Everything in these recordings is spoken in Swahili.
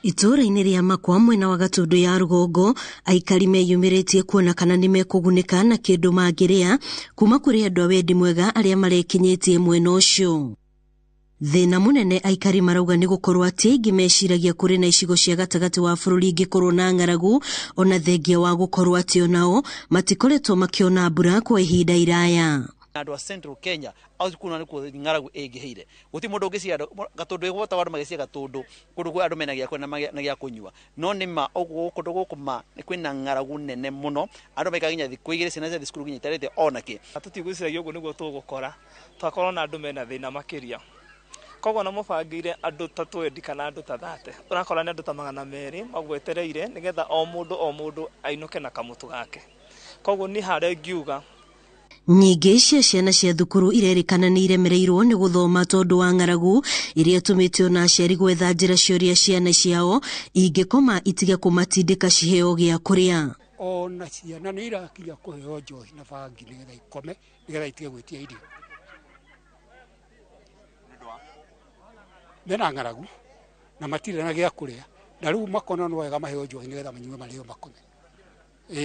Itũra-inĩ rĩa Makwa mwena wa Gatundu ya Rũgongo, aikari meyumĩrĩtie kuona kana nĩmekũgunĩka na kĩndũ mangĩrĩa kuma kũrĩ andũ a wendi mwega arĩa marekinyĩtie mwena ũcio. Thĩna mũnene aikari marauga nĩ gũkorwo atĩ aingĩ meciragia kũrĩ na icigo cia gatagatĩ wa bũrũri ingĩkorwo na ng'aragu, ona thengia wa gũkorwo atĩ onao matikoretwo makĩona mbura kwa ihinda iraya. Andũ a Central Kenya au kuna nĩkuo ng'aragu ĩngĩhĩire guti mũndũ ũngĩcia Gatundu ĩgwota andũ magĩcia Gatundu kũndũ kwa andũ mena gĩa kwenda na gĩa kũnyua no nĩma ũguo kũndũ gũkũ kwĩna ng'aragu nene mũno andũ maikaginya thikũ igĩrĩ ciana cia thukuru nginya itarĩte onake tũtigwĩciragia ũguo nĩguo tũgũkora twakorwo na andũ mena thĩna makĩria koguo na mũbangĩire andũ ta 20 kana andũ ta 30 ũrakora nĩ andũ ta 200 magwetereire nĩgetha o mũndũ ainũke na kamũtu gake koguo ni harĩa ngiuga nyingĩ cia ciana cia thukuru irerĩkana nĩ iremereirwo nĩ gũthoma tondũ wa ng'aragu iria tũmĩte ona aciari gwetha njĩra cioria ciana ciao ingĩkoma itige kũmatindĩka ciheo gĩa kũrĩa. Ona ciana nĩ irakinya kũheo njohi na bangi nĩgetha ikome nĩgetha itige gwĩtia irio. Mena ng'aragu na matirĩ na gĩa kũrĩa na rĩu makona no wega maheo njohi nĩgetha manyue marĩo makome.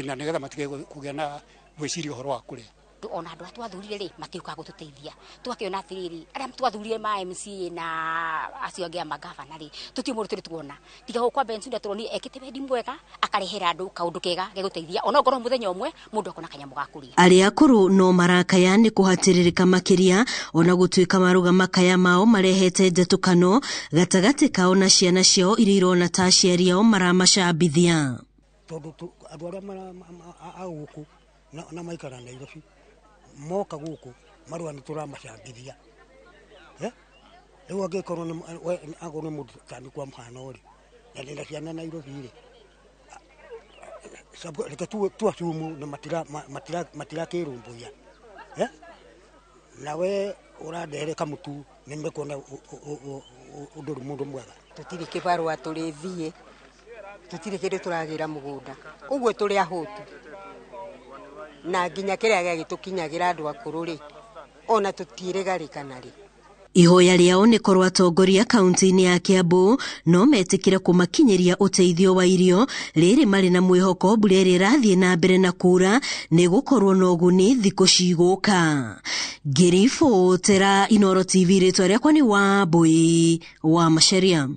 Na nĩgetha matige kũgĩa na gwĩciria ũhoro wa kũrĩa. Ona andũ atwathurire rĩ matiuka gũtũteithia twakiona atĩrĩrĩ arĩa twathurire ma MC na acio angĩ a magavana rĩ tũtirĩ mũndũ tũrĩ tuona tiga gũkwa Bensuda tũroni ekĩte wendi mwega akarehera andũ kaũndũ kega gĩa gũteithia ona ngoro mũthenya ũmwe mũndũ akona kanyamũ ga kũrĩa. Arĩa akũrũ no marakaya nĩ kũhatĩrĩrĩka makĩria ona gũtuĩka maruga makaya mao marehete njatũkano gatagatĩ kao na ciana ciao iria irona ta aciari ao maramacambithia. Tondũ andũ arĩa agũkũ na maikara Nairobi moka gũkũ marũa nĩ tũramacambithia rĩu angĩkorwo agũrwo mũndũ tani kwa mũhano rĩ na ndĩna ciana Nairobi rĩ reke tuacumu na matirakĩrũmbũiya nawe ũrandehere kamũtu nĩmekuona ũndũ mũndũ mwega tũtirĩ kĩbarũa tũrĩthiĩ tũtirĩ kĩndũ tũragĩra mũgũnda ũguo tũrĩ ahũtu na nginya kĩrĩa gĩgĩtũkinyagĩra andũ akũrũ rĩ ona tũtiĩrĩgarĩkana rĩ. Ihoya rĩao nĩ korwo atongoria kaunti-inĩ ya Kiambu no metĩkĩre kũmakinyĩria ũteithio wa irio rĩrĩ marĩ na mwĩhoko mbura ĩrĩa ĩrathiĩ na mbere na kura nĩ gũkorwo na ũguni thikũ cigũka. Ngĩribotera Inooro TV rĩtwa rĩakwa nĩ Wambui wa Macharia.